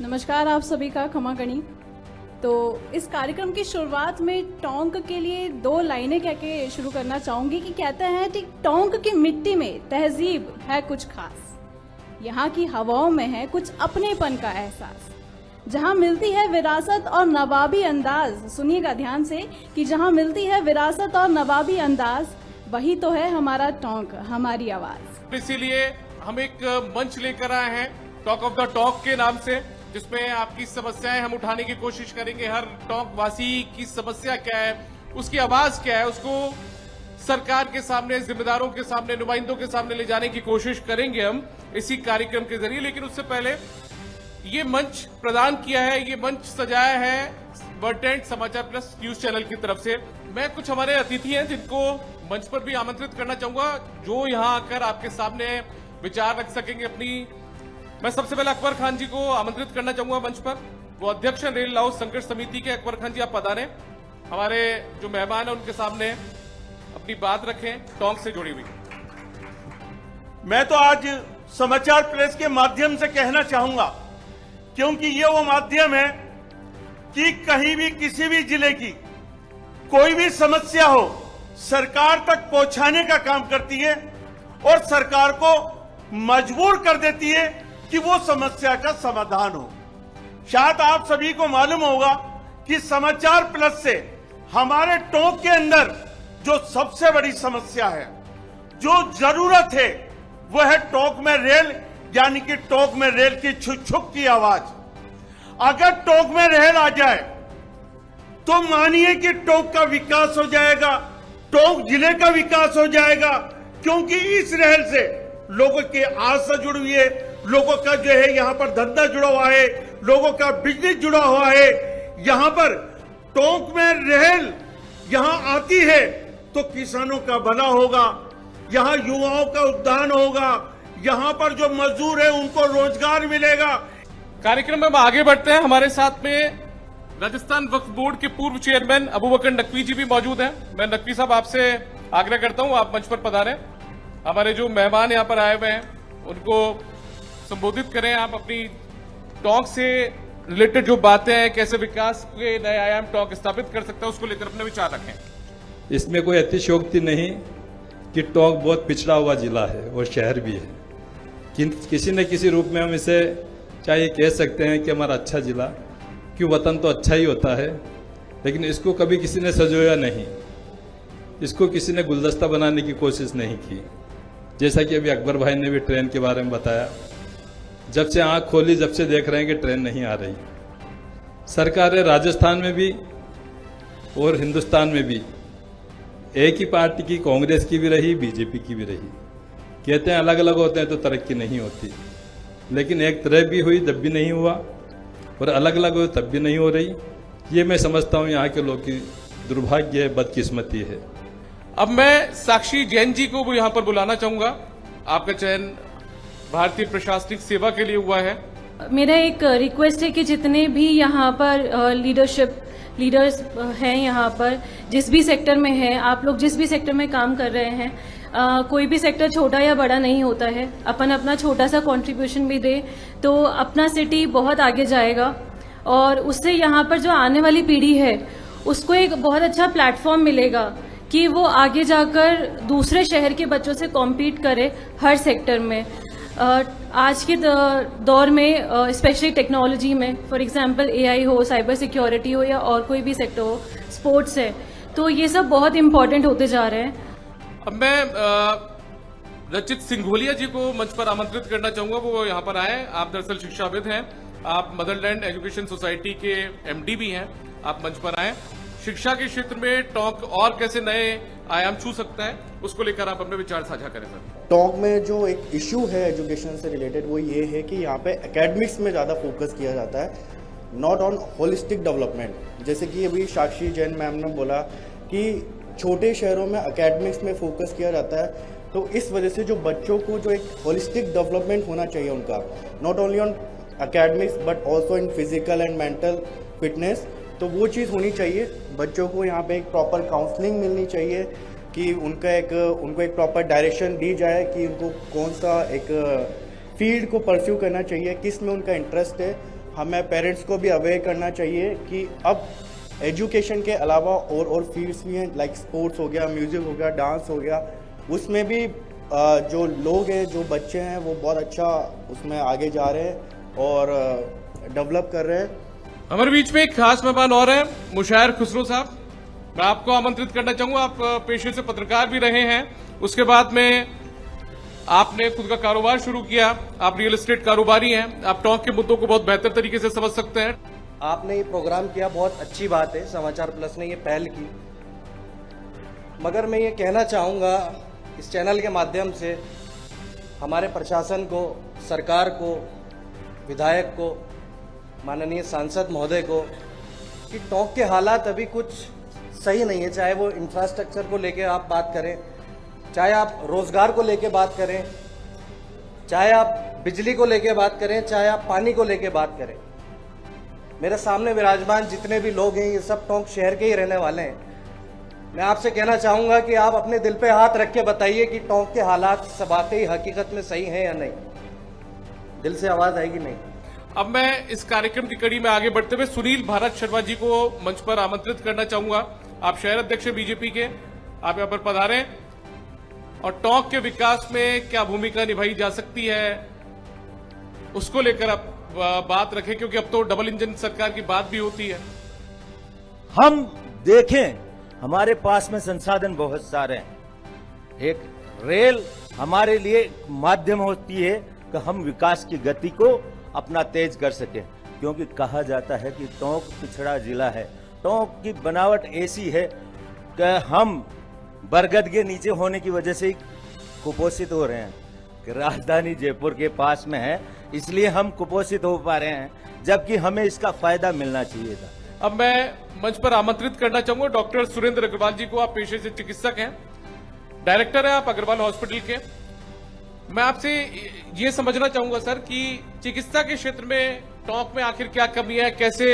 नमस्कार आप सभी का खमा गणी। तो इस कार्यक्रम की शुरुआत में टोंक के लिए 2 लाइनें कह के शुरू करना चाहूंगी कि कहते हैं कि टोंक की मिट्टी में तहजीब है कुछ खास, यहाँ की हवाओं में है कुछ अपनेपन का एहसास, जहाँ मिलती है विरासत और नवाबी अंदाज। सुनिएगा ध्यान से कि जहाँ मिलती है विरासत और नवाबी अंदाज, वही तो है हमारा टोंक, हमारी आवाज। इसीलिए हम एक मंच लेकर आए हैं टॉक ऑफ द टॉक के नाम से, जिसमें आपकी समस्याएं हम उठाने की कोशिश करेंगे। हर टॉक वासी की समस्या क्या है, उसकी आवाज क्या है, उसको सरकार के सामने, जिम्मेदारों के सामने, नुमाइंदों के सामने ले जाने की कोशिश करेंगे हम इसी कार्यक्रम के जरिए। लेकिन उससे पहले ये मंच प्रदान किया है, ये मंच सजाया है वर्टेंट समाचार प्लस न्यूज चैनल की तरफ से। मैं कुछ हमारे अतिथि हैं जिनको मंच पर भी आमंत्रित करना चाहूंगा, जो यहां आकर आपके सामने विचार रख सकेंगे अपनी। मैं सबसे पहले अकबर खान जी को आमंत्रित करना चाहूंगा मंच पर। वो अध्यक्ष हैं रेल लाहौर संघर्ष समिति के। अकबर खान जी आप पधारें, हमारे जो मेहमान हैं उनके सामने अपनी बात रखें टोंक से जुड़ी हुई। मैं तो आज समाचार प्रेस के माध्यम से कहना चाहूंगा, क्योंकि ये वो माध्यम है कि कहीं भी किसी भी जिले की कोई भी समस्या हो, सरकार तक पहुंचाने का काम करती है और सरकार को मजबूर कर देती है कि वो समस्या का समाधान हो। शायद आप सभी को मालूम होगा कि समाचार प्लस से हमारे टोंक के अंदर जो सबसे बड़ी समस्या है, जो जरूरत है, वो है टोंक में रेल, यानी कि टोंक में रेल की छुक छुक की आवाज। अगर टोंक में रेल आ जाए तो मानिए कि टोंक का विकास हो जाएगा, टोंक जिले का विकास हो जाएगा, क्योंकि इस रेल से लोगों की आस्था जुड़ी हुई है, लोगों का जो है यहाँ पर धंधा जुड़ा हुआ है, लोगों का बिजनेस जुड़ा हुआ है। यहाँ पर टोंक में रेल यहाँ आती है तो किसानों का भला होगा, यहाँ युवाओं का उद्यान होगा, यहाँ पर जो मजदूर है उनको रोजगार मिलेगा। कार्यक्रम में हम आगे बढ़ते हैं। हमारे साथ में राजस्थान वक्फ बोर्ड के पूर्व चेयरमैन अबू बकर नकवी जी भी मौजूद हैं। मैं नकवी साहब आपसे आग्रह करता हूं आप मंच पर पधारें। हमारे जो मेहमान यहां पर आए हुए हैं उनको संबोधित करें। आप अपनी टोंक से रिलेटेड जो बातें हैं, कैसे विकास के नए आयाम टोंक स्थापित कर सकता है, उसको लेकर अपने विचार रखें। इसमें कोई अतिशयोक्ति नहीं कि टोंक बहुत पिछड़ा हुआ जिला है और शहर भी है। किसी न किसी रूप में हम इसे चाहे कह सकते हैं कि हमारा अच्छा जिला, क्यों वतन तो अच्छा ही होता है, लेकिन इसको कभी किसी ने सजोया नहीं, इसको किसी ने गुलदस्ता बनाने की कोशिश नहीं की। जैसा कि अभी अकबर भाई ने भी ट्रेन के बारे में बताया, जब से आंख खोली जब से देख रहे हैं कि ट्रेन नहीं आ रही। सरकारें राजस्थान में भी और हिंदुस्तान में भी एक ही पार्टी की, कांग्रेस की भी रही, बीजेपी की भी रही। कहते हैं अलग अलग होते हैं तो तरक्की नहीं होती, लेकिन एक तरह भी हुई तब भी नहीं हुआ और अलग अलग हुई तब भी नहीं हो रही। ये मैं समझता हूँ यहाँ के लोग की दुर्भाग्य है, बदकिस्मती है। अब मैं साक्षी जैन जी को भी यहां पर बुलाना चाहूंगा। आपका चयन भारतीय प्रशासनिक सेवा के लिए हुआ है। मेरा एक रिक्वेस्ट है कि जितने भी यहाँ पर लीडर्स हैं, यहाँ पर जिस भी सेक्टर में है, आप लोग जिस भी सेक्टर में काम कर रहे हैं, कोई भी सेक्टर छोटा या बड़ा नहीं होता है। अपन अपना छोटा सा कंट्रीब्यूशन भी दे तो अपना सिटी बहुत आगे जाएगा और उससे यहाँ पर जो आने वाली पीढ़ी है उसको एक बहुत अच्छा प्लेटफॉर्म मिलेगा कि वो आगे जाकर दूसरे शहर के बच्चों से कॉम्पीट करे हर सेक्टर में। आज के दौर में स्पेशली टेक्नोलॉजी में, फॉर एग्जांपल एआई हो, साइबर सिक्योरिटी हो या और कोई भी सेक्टर हो, स्पोर्ट्स है, तो ये सब बहुत इम्पोर्टेंट होते जा रहे हैं। अब मैं रचित सिंघोलिया जी को मंच पर आमंत्रित करना चाहूंगा, वो यहाँ पर आए। आप दरअसल शिक्षाविद हैं, आप मदरलैंड एजुकेशन सोसाइटी के एमडी भी हैं। आप मंच पर आए। शिक्षा के क्षेत्र में टोंक और कैसे नए आयाम छू सकता है, उसको लेकर आप अपने विचार साझा करें सर। टोंक में जो एक इशू है एजुकेशन से रिलेटेड, वो ये है कि यहाँ पे एकेडमिक्स में ज़्यादा फोकस किया जाता है, नॉट ऑन होलिस्टिक डेवलपमेंट। जैसे कि अभी साक्षी जैन मैम ने बोला कि छोटे शहरों में एकेडमिक्स में फोकस किया जाता है, तो इस वजह से जो बच्चों को जो एक होलिस्टिक डेवलपमेंट होना चाहिए उनका, not only on academics but also in physical and mental fitness, तो वो चीज़ होनी चाहिए। बच्चों को यहाँ पे एक प्रॉपर काउंसलिंग मिलनी चाहिए कि उनको एक प्रॉपर डायरेक्शन दी जाए कि उनको कौन सा एक फील्ड को परस्यू करना चाहिए, किस में उनका इंटरेस्ट है। हमें पेरेंट्स को भी अवेयर करना चाहिए कि अब एजुकेशन के अलावा और फील्ड्स भी हैं, लाइक स्पोर्ट्स हो गया, म्यूज़िक हो गया, डांस हो गया, उसमें भी जो लोग हैं, जो बच्चे हैं, वो बहुत अच्छा उसमें आगे जा रहे हैं और डेवलप कर रहे हैं। हमारे बीच में एक खास मेहमान और है, मुशायर खुसरो साहब। मैं आपको आमंत्रित करना चाहूंगा, आप पेशे से पत्रकार भी रहे हैं, उसके बाद में आपने खुद का कारोबार शुरू किया, आप रियल एस्टेट कारोबारी हैं, आप टोंक के मुद्दों को बहुत बेहतर तरीके से समझ सकते हैं। आपने ये प्रोग्राम किया, बहुत अच्छी बात है, समाचार प्लस ने ये पहल की। मगर मैं ये कहना चाहूँगा इस चैनल के माध्यम से हमारे प्रशासन को, सरकार को, विधायक को, माननीय सांसद महोदय को कि टोंक के हालात अभी कुछ सही नहीं है। चाहे वो इंफ्रास्ट्रक्चर को लेके आप बात करें, चाहे आप रोजगार को लेके बात करें, चाहे आप बिजली को लेके बात करें, चाहे आप पानी को लेके बात करें। मेरे सामने विराजमान जितने भी लोग हैं ये सब टोंक शहर के ही रहने वाले हैं। मैं आपसे कहना चाहूँगा कि आप अपने दिल पे हाथ रख के बताइए कि टोंक के हालात वाकई हकीकत में सही हैं या नहीं। दिल से आवाज़ आएगी नहीं। अब मैं इस कार्यक्रम की कड़ी में आगे बढ़ते हुए सुनील भारत शर्मा जी को मंच पर आमंत्रित करना चाहूंगा। आप शहर अध्यक्ष बीजेपी के, आप यहाँ पर पधारें और टोंक के विकास में क्या भूमिका निभाई जा सकती है उसको लेकर आप बात रखें, क्योंकि अब तो डबल इंजन सरकार की बात भी होती है। हम देखें, हमारे पास में संसाधन बहुत सारे हैं। एक रेल हमारे लिए माध्यम होती है कि हम विकास की गति को अपना तेज कर सके, क्योंकि कहा जाता है कि टोंक पिछड़ा जिला है। टोंक की बनावट ऐसी है कि हम बरगद के नीचे होने की वजह से कुपोषित हो रहे हैं कि राजधानी जयपुर के पास में है, इसलिए हम कुपोषित हो पा रहे हैं, जबकि हमें इसका फायदा मिलना चाहिए था। अब मैं मंच पर आमंत्रित करना चाहूंगा डॉक्टर सुरेंद्र अग्रवाल जी को। आप पेशे से चिकित्सक हैं, डायरेक्टर हैं आप अग्रवाल हॉस्पिटल के। मैं आपसे ये समझना चाहूंगा सर कि चिकित्सा के क्षेत्र में टोंक में आखिर क्या कमी है, कैसे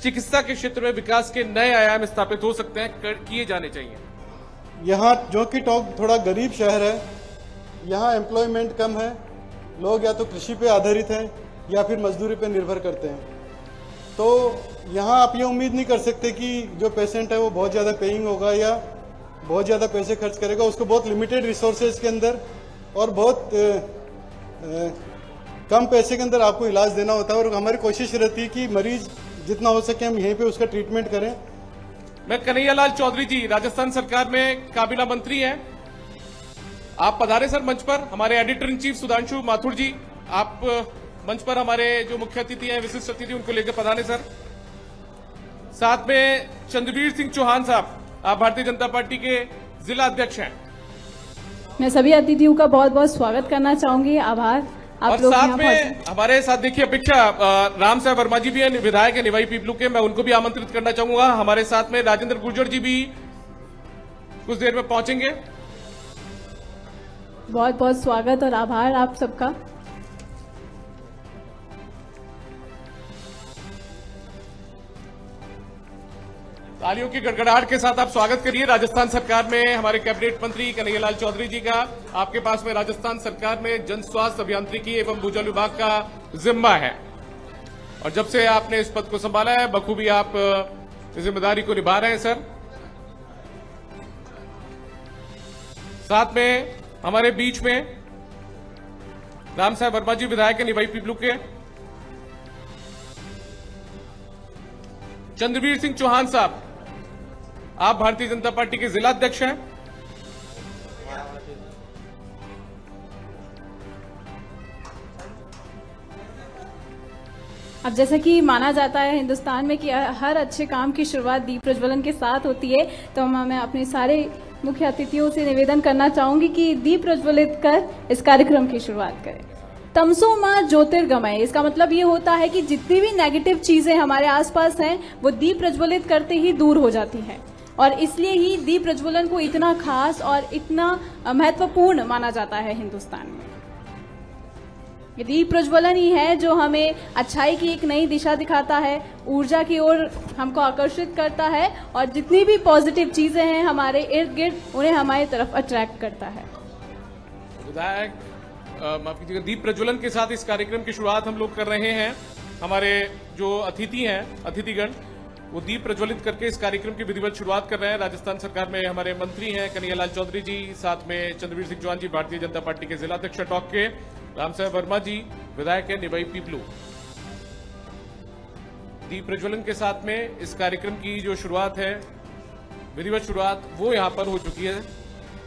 चिकित्सा के क्षेत्र में विकास के नए आयाम स्थापित हो सकते हैं, किए जाने चाहिए। यहाँ जो कि टोंक थोड़ा गरीब शहर है, यहाँ एम्प्लॉयमेंट कम है, लोग या तो कृषि पे आधारित हैं या फिर मजदूरी पे निर्भर करते हैं। तो यहाँ आप ये उम्मीद नहीं कर सकते कि जो पेशेंट है वो बहुत ज़्यादा पेइंग होगा या बहुत ज़्यादा पैसे खर्च करेगा। उसको बहुत लिमिटेड रिसोर्सेज के अंदर और बहुत कम पैसे के अंदर आपको इलाज देना होता है, और हमारी कोशिश रहती है कि मरीज जितना हो सके हम यहीं पे उसका ट्रीटमेंट करें। मैं कन्हैयालाल चौधरी जी, राजस्थान सरकार में काबीना मंत्री हैं, आप पधारे सर मंच पर। हमारे editor in chief Sudhanshu Mathur ji, आप मंच पर हमारे जो मुख्य अतिथि हैं, विशिष्ट अतिथि, उनको लेकर पधारे सर। साथ में चंद्रवीर सिंह चौहान साहब, आप भारतीय जनता पार्टी के जिला अध्यक्ष हैं। मैं सभी अतिथियों का बहुत बहुत स्वागत करना चाहूंगी, आभार। आप और लोग साथ यहाँ में हमारे साथ देखिए अपेक्षा राम साहब वर्मा जी भी हैं, विधायक है निवाई पीपलू के, मैं उनको भी आमंत्रित करना चाहूंगा। हमारे साथ में राजेंद्र गुर्जर जी भी कुछ देर में पहुंचेंगे। बहुत बहुत स्वागत और आभार आप सबका। तालियों की गड़गड़ाहट के साथ आप स्वागत करिए राजस्थान सरकार में हमारे कैबिनेट मंत्री कन्हैयालाल चौधरी जी का। आपके पास में राजस्थान सरकार में जन स्वास्थ्य अभियांत्रिकी एवं भूजल विभाग का जिम्मा है, और जब से आपने इस पद को संभाला है बखूबी आप इस जिम्मेदारी को निभा रहे हैं सर। साथ में हमारे बीच में राम साहब वर्मा जी, विधायक है निवाई पीपलू के। चंद्रवीर सिंह चौहान साहब, आप भारतीय जनता पार्टी के जिला अध्यक्ष हैं। अब जैसा कि माना जाता है हिंदुस्तान में कि हर अच्छे काम की शुरुआत दीप प्रज्वलन के साथ होती है, तो मैं अपने सारे मुख्य अतिथियों से निवेदन करना चाहूंगी कि दीप प्रज्वलित कर इस कार्यक्रम की शुरुआत करें। तमसो मां ज्योतिर्गमय, इसका मतलब ये होता है कि जितनी भी नेगेटिव चीजें हमारे आसपास हैं वो दीप प्रज्वलित करते ही दूर हो जाती हैं, और इसलिए ही दीप प्रज्वलन को इतना खास और इतना महत्वपूर्ण माना जाता है हिंदुस्तान में। ये दीप प्रज्वलन ही है जो हमें अच्छाई की एक नई दिशा दिखाता है, ऊर्जा की ओर हमको आकर्षित करता है, और जितनी भी पॉजिटिव चीजें हैं हमारे इर्द गिर्द उन्हें हमारी तरफ अट्रैक्ट करता है। विधायक माफ कीजिएगा, दीप प्रज्वलन के साथ इस कार्यक्रम की शुरुआत हम लोग कर रहे हैं। हमारे जो अतिथि हैं, अतिथिगण, वो दीप प्रज्वलित करके इस कार्यक्रम की विधिवत शुरुआत कर रहे हैं। राजस्थान सरकार में हमारे मंत्री हैं कन्हैयालाल चौधरी जी, साथ में चंद्रवीर सिंह चौहान जी, भारतीय जनता पार्टी के जिलाध्यक्ष टॉक के, राम साहब वर्मा जी, विधायक है निवाई पीपलू। दीप प्रज्वलन के साथ में इस कार्यक्रम की जो शुरुआत है, विधिवत शुरुआत, वो यहां पर हो चुकी है।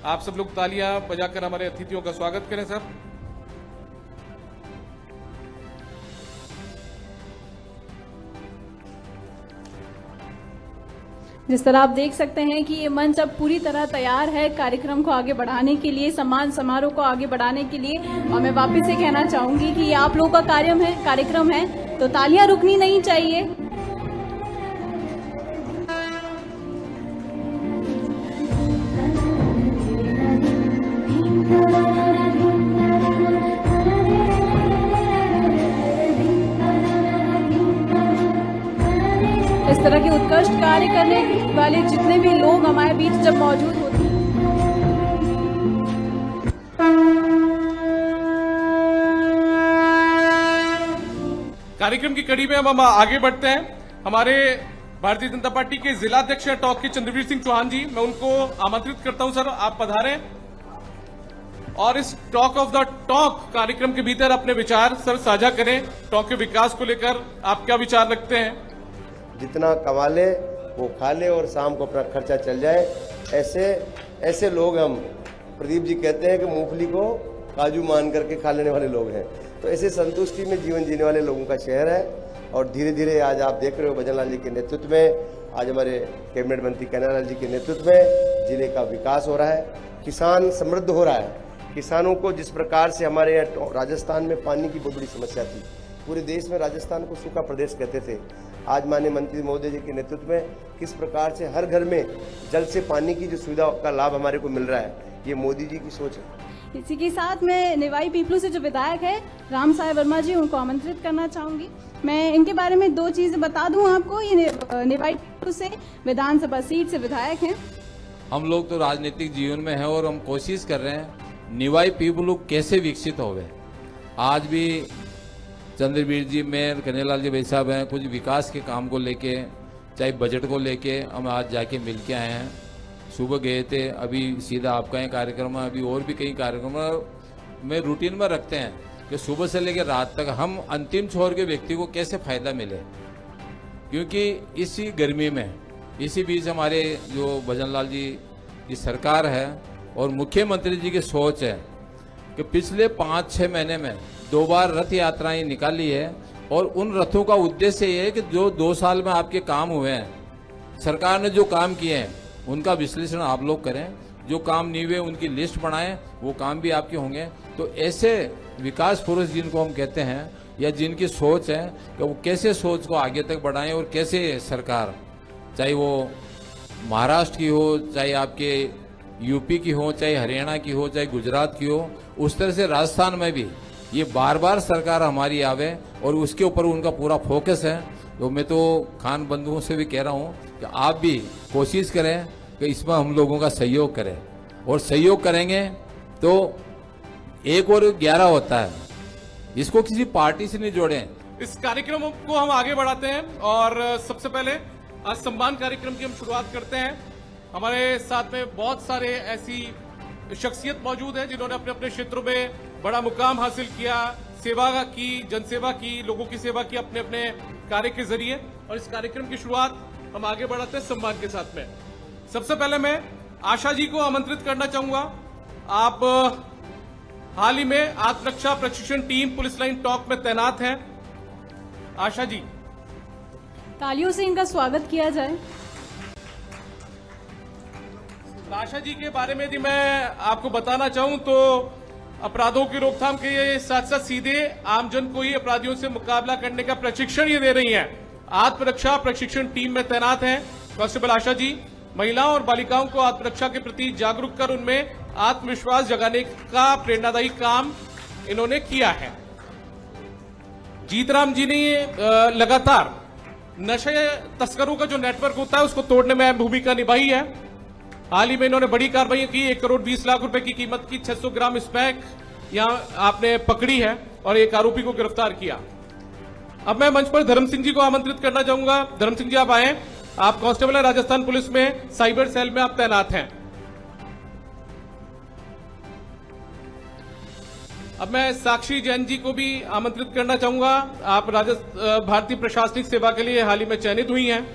आप सब लोग तालियां बजाकर हमारे अतिथियों का स्वागत करें सर। जिस तरह आप देख सकते हैं कि ये मंच अब पूरी तरह तैयार है कार्यक्रम को आगे बढ़ाने के लिए, सम्मान समारोह को आगे बढ़ाने के लिए। और मैं वापस से कहना चाहूंगी कि ये आप लोगों का कार्यक्रम है, तो तालियां रुकनी नहीं चाहिए। इस तरह के उत्कृष्ट कार्य करने वाले जितने भी लोग हमारे बीच जब मौजूद होते हैं, कार्यक्रम की कड़ी में हम आगे बढ़ते हैं। हमारे भारतीय जनता पार्टी के जिलाध्यक्ष टॉक के चंद्रवीर सिंह चौहान जी, मैं उनको आमंत्रित करता हूं सर, आप पधारें और इस टॉक ऑफ द टॉक कार्यक्रम के भीतर अपने विचार सर साझा करें। टॉक के विकास को लेकर आप क्या विचार रखते हैं? जितना कमा ले वो खा ले और शाम को अपना खर्चा चल जाए, ऐसे लोग हम, प्रदीप जी कहते हैं कि मूंगफली को काजू मान करके खा लेने वाले लोग हैं। तो ऐसे संतुष्टि में जीवन जीने वाले लोगों का शहर है। और धीरे धीरे आज आप देख रहे हो भजन लाल जी के नेतृत्व में, आज हमारे कैबिनेट मंत्री कन्हैयालाल जी के नेतृत्व में जिले का विकास हो रहा है, किसान समृद्ध हो रहा है। किसानों को जिस प्रकार से हमारे यहाँ राजस्थान में पानी की बहुत बड़ी समस्या थी, पूरे देश में राजस्थान को सूखा प्रदेश कहते थे, आज माननीय मंत्री महोदय जी के नेतृत्व में किस प्रकार से हर घर में जल से पानी की जो सुविधा का लाभ हमारे को मिल रहा है, ये मोदी जी की सोच है। इसी के साथ में निवाई पीपलू से जो विधायक है राम साहब वर्मा जी, उनको आमंत्रित करना चाहूंगी। मैं इनके बारे में दो चीजें बता दूं आपको। ये निवाई पीपलू से विधानसभा सीट से विधायक हैं। हम लोग तो राजनीतिक जीवन में हैं और हम कोशिश कर रहे हैं निवाई पीपलू कैसे विकसित होवे। आज भी चंद्रवीर जी, मेयर कन्हैयालाल जी भाई साहब हैं, कुछ विकास के काम को लेके, चाहे बजट को लेके हम आज जाके मिल के आए हैं। सुबह गए थे, अभी सीधा आपका ही कार्यक्रम है, अभी और भी कई कार्यक्रम में रूटीन में रखते हैं कि सुबह से लेकर रात तक हम अंतिम छोर के व्यक्ति को कैसे फायदा मिले। क्योंकि इसी गर्मी में, इसी बीच हमारे जो भजन लाल जी की सरकार है और मुख्यमंत्री जी की सोच है कि पिछले 5-6 महीने में 2 बार रथ यात्राएं निकाली है। और उन रथों का उद्देश्य ये है कि जो 2 साल में आपके काम हुए हैं, सरकार ने जो काम किए हैं उनका विश्लेषण आप लोग करें, जो काम नहीं हुए उनकी लिस्ट बनाएं, वो काम भी आपके होंगे। तो ऐसे विकास पुरुष जिनको हम कहते हैं, या जिनकी सोच है कि वो कैसे सोच को आगे तक बढ़ाएं और कैसे सरकार, चाहे वो महाराष्ट्र की हो, चाहे आपके यूपी की हो, चाहे हरियाणा की हो, चाहे गुजरात की हो, उस तरह से राजस्थान में भी ये बार बार सरकार हमारी आवे और उसके ऊपर उनका पूरा फोकस है। तो मैं तो खान बंधुओं से भी कह रहा हूँ कि आप भी कोशिश करें कि इसमें हम लोगों का सहयोग करें, और सहयोग करेंगे तो 1 और 11 होता है। इसको किसी पार्टी से नहीं जोड़ें। इस कार्यक्रम को हम आगे बढ़ाते हैं और सबसे पहले आज सम्मान कार्यक्रम की हम शुरुआत करते हैं। हमारे साथ में बहुत सारे ऐसी शख्सियत मौजूद हैं जिन्होंने अपने अपने क्षेत्रों में बड़ा मुकाम हासिल किया, सेवा की, जनसेवा की, लोगों की सेवा की अपने अपने कार्य के जरिए। और इस कार्यक्रम की शुरुआत हम आगे बढ़ाते हैं सम्मान के साथ में। सबसे पहले मैं आशा जी को आमंत्रित करना चाहूंगा। आप हाल ही में आत्मरक्षा प्रशिक्षण टीम पुलिस लाइन टॉक में तैनात हैं। आशा जी, तालियों से इनका स्वागत किया जाए। आशा जी के बारे में यदि मैं आपको बताना चाहूं तो अपराधों की रोकथाम के साथ साथ सीधे आमजन को ही अपराधियों से मुकाबला करने का प्रशिक्षण ये दे रही हैं। आत्मरक्षा प्रशिक्षण टीम में तैनात हैं कांस्टेबल आशा जी। महिलाओं और बालिकाओं को आत्मरक्षा के प्रति जागरूक कर उनमें आत्मविश्वास जगाने का प्रेरणादायी काम इन्होंने किया है। जीतराम जी ने लगातार नशे तस्करों का जो नेटवर्क होता है उसको तोड़ने में अहम भूमिका निभाई है। हाल ही में इन्होंने बड़ी कार्रवाई की, 1 करोड़ 20 लाख रुपए की कीमत की 600 ग्राम स्मैक यहां आपने पकड़ी है और एक आरोपी को गिरफ्तार किया। अब मैं मंच पर धर्म सिंह जी को आमंत्रित करना चाहूंगा। धर्म सिंह जी आप आए, आप कांस्टेबल हैं राजस्थान पुलिस में, साइबर सेल में आप तैनात हैं। अब मैं साक्षी जैन जी को भी आमंत्रित करना चाहूंगा। आप भारतीय प्रशासनिक सेवा के लिए हाल ही में चयनित हुई हैं।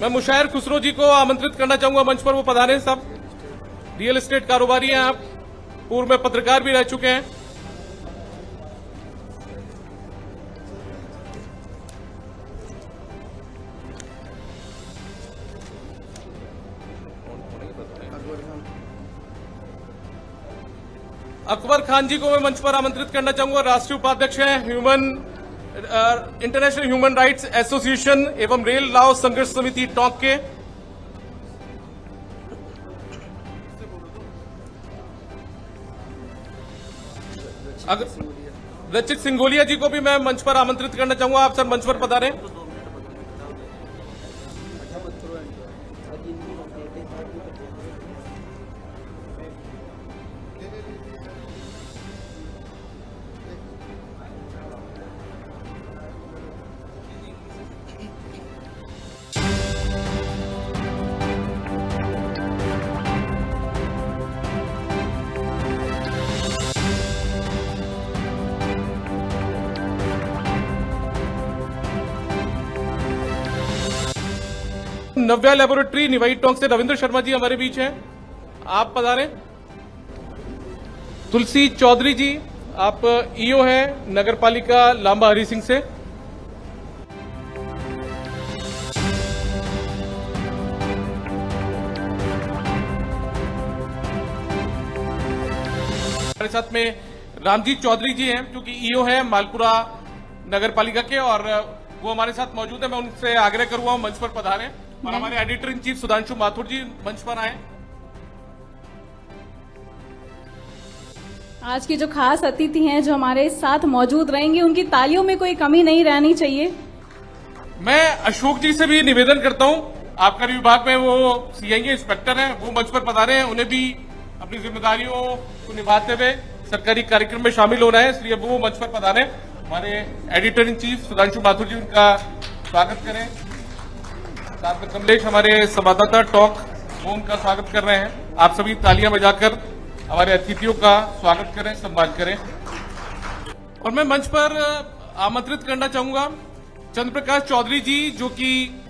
मैं मुशायर खुसरो जी को आमंत्रित करना चाहूंगा मंच पर, वो पधारे। सब रियल एस्टेट कारोबारी हैं आप, पूर्व में पत्रकार भी रह चुके हैं। अकबर खान जी को मैं मंच पर आमंत्रित करना चाहूंगा, राष्ट्रीय उपाध्यक्ष हैं इंटरनेशनल ह्यूमन राइट्स एसोसिएशन एवं रेल लाओ संघर्ष समिति टोंक के। रचित सिंगोलिया जी को भी मैं मंच पर आमंत्रित करना चाहूंगा, आप सर मंच पर पधारें। नव्या लेबोरेटरी निवाई टोंक से रविंद्र शर्मा जी हमारे बीच हैं, आप पधारें। तुलसी चौधरी जी, आप ईओ हैं नगरपालिका लांबा हरि सिंह से। हमारे साथ में रामजीत चौधरी जी हैं जो कि ईओ हैं मालपुरा नगरपालिका के, और वो हमारे साथ मौजूद है। मैं उनसे आग्रह करूंगा मंच पर पधारें। और हमारे editor in chief Sudhanshu Mathur ji मंच पर आए। आज की जो खास अतिथि हैं जो हमारे साथ मौजूद रहेंगे, उनकी तालियों में कोई कमी नहीं रहनी चाहिए। मैं अशोक जी से भी निवेदन करता हूं, आबकारी विभाग में वो सीआईए इंस्पेक्टर हैं, वो मंच पर पधारे हैं। उन्हें भी अपनी जिम्मेदारियों को निभाते हुए सरकारी कार्यक्रम में शामिल होना है, इसलिए वो मंच पर पधारे। हमारे editor in chief Sudhanshu Mathur ji, उनका स्वागत करें। साथ में कमलेश हमारे संवाददाता टॉक, वो उनका स्वागत कर रहे हैं। आप सभी तालियां बजाकर हमारे अतिथियों का स्वागत करें, सम्मान करें। और मैं मंच पर आमंत्रित करना चाहूंगा चंद्र प्रकाश चौधरी जी जो कि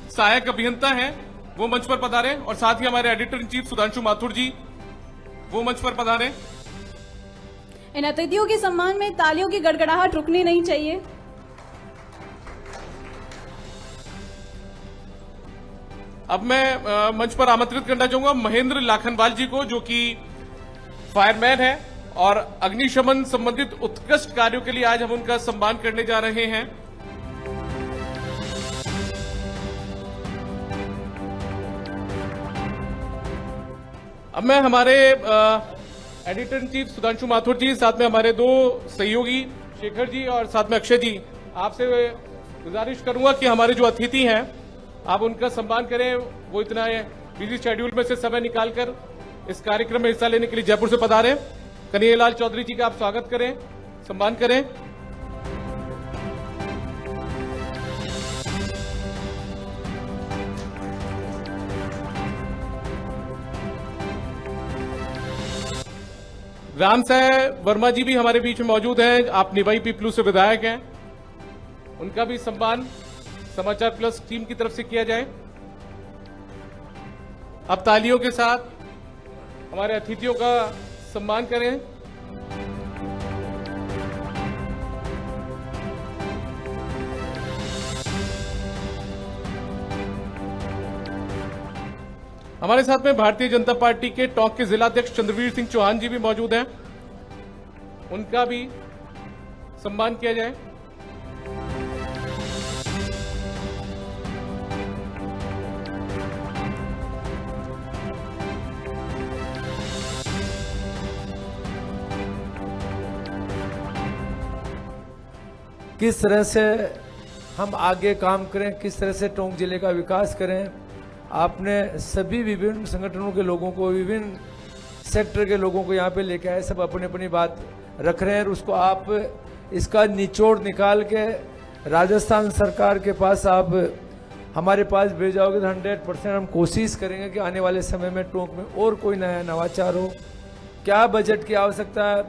सहायक अभियंता हैं, वो मंच पर पधारें। और साथ ही हमारे editor in chief Sudhanshu Mathur ji, वो मंच पर पधारें। इन अतिथियों के सम्मान में तालियों की गड़गड़ाहट रुकनी नहीं चाहिए। अब मैं मंच पर आमंत्रित करना चाहूंगा महेंद्र लाखनवाल जी को, जो कि फायरमैन है और अग्निशमन संबंधित उत्कृष्ट कार्यों के लिए आज हम उनका सम्मान करने जा रहे हैं। अब मैं हमारे editor in chief Sudhanshu Mathur ji, साथ में हमारे दो सहयोगी शेखर जी और साथ में अक्षय जी, आपसे गुजारिश करूंगा कि हमारे जो अतिथि हैं आप उनका सम्मान करें। वो इतना बिजी शेड्यूल में से समय निकालकर इस कार्यक्रम में हिस्सा लेने के लिए जयपुर से पधारे। कन्हैयालाल चौधरी जी का आप स्वागत करें, सम्मान करें। राम साहब वर्मा जी भी हमारे बीच में मौजूद हैं, आप निवाई पीपलू से विधायक हैं, उनका भी सम्मान समाचार प्लस टीम की तरफ से किया जाए। अब तालियों के साथ हमारे अतिथियों का सम्मान करें। हमारे साथ में भारतीय जनता पार्टी के टोंक के जिलाध्यक्ष चंद्रवीर सिंह चौहान जी भी मौजूद हैं, उनका भी सम्मान किया जाए। किस तरह से हम आगे काम करें, किस तरह से टोंक जिले का विकास करें, आपने सभी विभिन्न संगठनों के लोगों को, विभिन्न सेक्टर के लोगों को यहाँ पे लेके आए, सब अपनी अपनी बात रख रहे हैं और उसको आप इसका निचोड़ निकाल के राजस्थान सरकार के पास आप हमारे पास भेजाओगे तो 100% हम कोशिश करेंगे कि आने वाले समय में टोंक में और कोई नया नवाचार हो। क्या बजट की आवश्यकता है,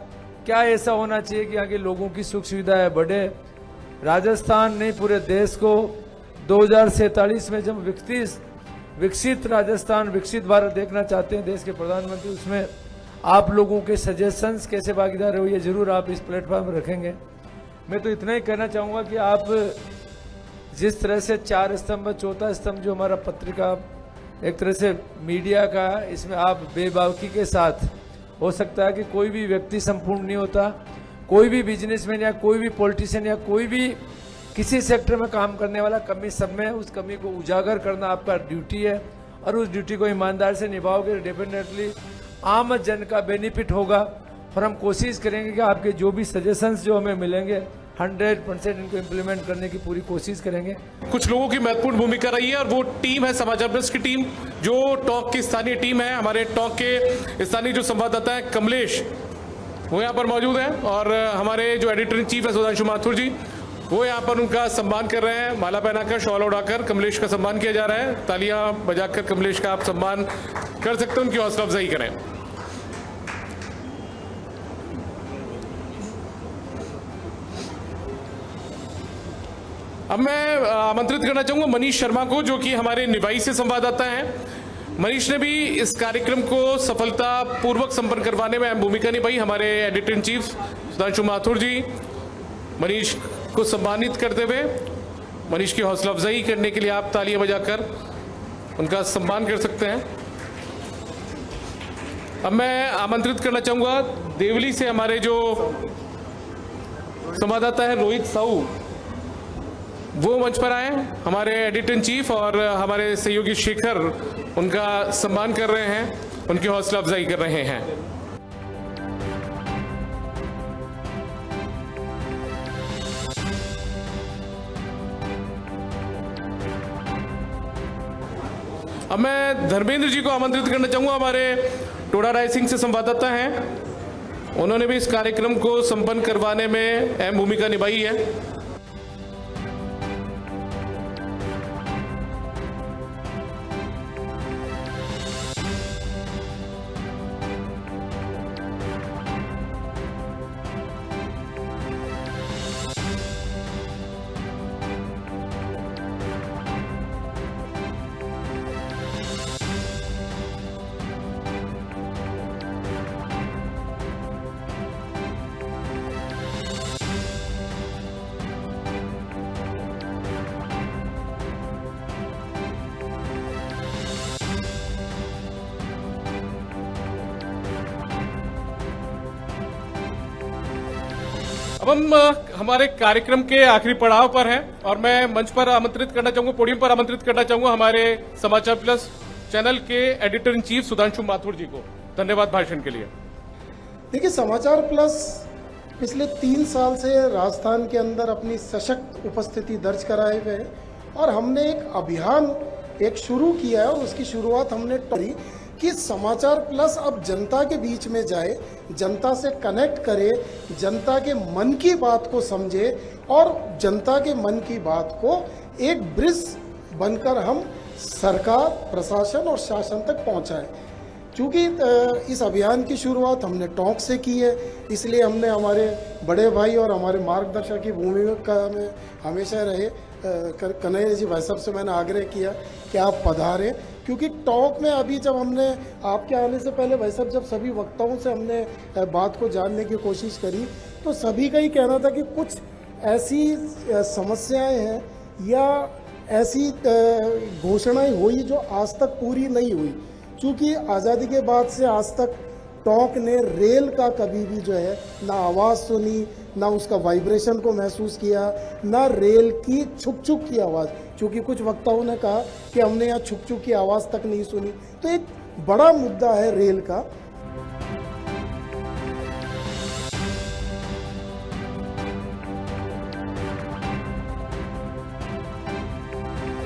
क्या ऐसा होना चाहिए कि यहाँ के लोगों की सुख सुविधाएं बढ़े। राजस्थान नहीं पूरे देश को 2047 में जब विकसित राजस्थान, विकसित भारत देखना चाहते हैं देश के प्रधानमंत्री, उसमें आप लोगों के सजेशंस कैसे भागीदार हो, ये जरूर आप इस प्लेटफॉर्म पर रखेंगे। मैं तो इतना ही कहना चाहूँगा कि आप जिस तरह से 4 स्तंभ, चौथा स्तंभ जो हमारा पत्रिका एक तरह से मीडिया का, इसमें आप बेबाकी के साथ, हो सकता है कि कोई भी व्यक्ति संपूर्ण नहीं होता, कोई भी बिजनेसमैन या कोई भी पॉलिटिशियन या कोई भी किसी सेक्टर में काम करने वाला कमी सब में, उस कमी को उजागर करना आपका ड्यूटी है और उस ड्यूटी को ईमानदार से निभाओगे डेफिनेटली आम जन का बेनिफिट होगा। और हम कोशिश करेंगे कि आपके जो भी सजेशंस जो हमें मिलेंगे 100% इनको इम्प्लीमेंट करने की पूरी कोशिश करेंगे। कुछ लोगों की महत्वपूर्ण भूमिका रही है और वो टीम है समाचार प्लस की टीम, जो टोंक की स्थानीय टीम है। हमारे टोंक के स्थानीय जो संवाददाता है कमलेश, वो यहाँ पर मौजूद हैं और हमारे जो एडिटर इन चीफ है सुधांशु माथुर जी, वो यहाँ पर उनका सम्मान कर रहे हैं। माला पहनाकर, शॉल उड़ाकर कमलेश का सम्मान किया जा रहा है। तालियां बजाकर कमलेश का आप सम्मान कर सकते हैं, उनकी हौसला अफजाई करें। अब मैं आमंत्रित करना चाहूंगा मनीष शर्मा को, जो कि हमारे निवाई से संवाददाता हैं। मनीष ने भी इस कार्यक्रम को सफलतापूर्वक संपन्न करवाने में अहम भूमिका निभाई। हमारे editor in chief Sudhanshu Mathur ji Manish को सम्मानित करते हुए, मनीष की हौसला अफजाई करने के लिए आप तालियां बजाकर उनका सम्मान कर सकते हैं। अब मैं आमंत्रित करना चाहूंगा देवली से हमारे जो संवाददाता है रोहित साहू, वो मंच पर आए। हमारे एडिटर इन चीफ और हमारे सहयोगी शेखर उनका सम्मान कर रहे हैं, उनकी हौसला अफजाई कर रहे हैं। अब मैं धर्मेंद्र जी को आमंत्रित करना चाहूंगा, हमारे टोडा राय सिंह से संवाददाता हैं। उन्होंने भी इस कार्यक्रम को संपन्न करवाने में अहम भूमिका निभाई है। अब हम हमारे कार्यक्रम के आखिरी पड़ाव पर हैं और मैं मंच पर आमंत्रित करना चाहूंगा, पोडियम पर आमंत्रित करना चाहूंगा हमारे समाचार प्लस चैनल के editor in chief Sudhanshu Mathur ji को। धन्यवाद भाषण के लिए। देखिए, समाचार प्लस पिछले 3 साल से राजस्थान के अंदर अपनी सशक्त उपस्थिति दर्ज कराए हुए हैं और हमने एक अभियान शुरू किया है और उसकी शुरुआत हमने करी कि समाचार प्लस अब जनता के बीच में जाए, जनता से कनेक्ट करे, जनता के मन की बात को समझे और जनता के मन की बात को एक ब्रिज बनकर हम सरकार, प्रशासन और शासन तक पहुंचाए। चूँकि इस अभियान की शुरुआत हमने टोंक से की है, इसलिए हमने हमारे बड़े भाई और हमारे मार्गदर्शक की भूमिका में हमेशा रहे कन्हैया जी भाई साहब से मैंने आग्रह किया कि आप पधारें, क्योंकि टोंक में अभी जब हमने आपके आने से पहले भाई साहब जब सभी वक्ताओं से हमने बात को जानने की कोशिश करी तो सभी का ही कहना था कि कुछ ऐसी समस्याएं हैं या ऐसी घोषणाएं हुई जो आज तक पूरी नहीं हुई, चूँकि आज़ादी के बाद से आज तक टोंक ने रेल का कभी भी जो है ना आवाज़ सुनी, ना उसका वाइब्रेशन को महसूस किया, ना रेल की छुक छुक की आवाज़। क्योंकि कुछ वक्ताओं ने कहा कि हमने यहाँ छुक छुक की आवाज़ तक नहीं सुनी, तो एक बड़ा मुद्दा है रेल का।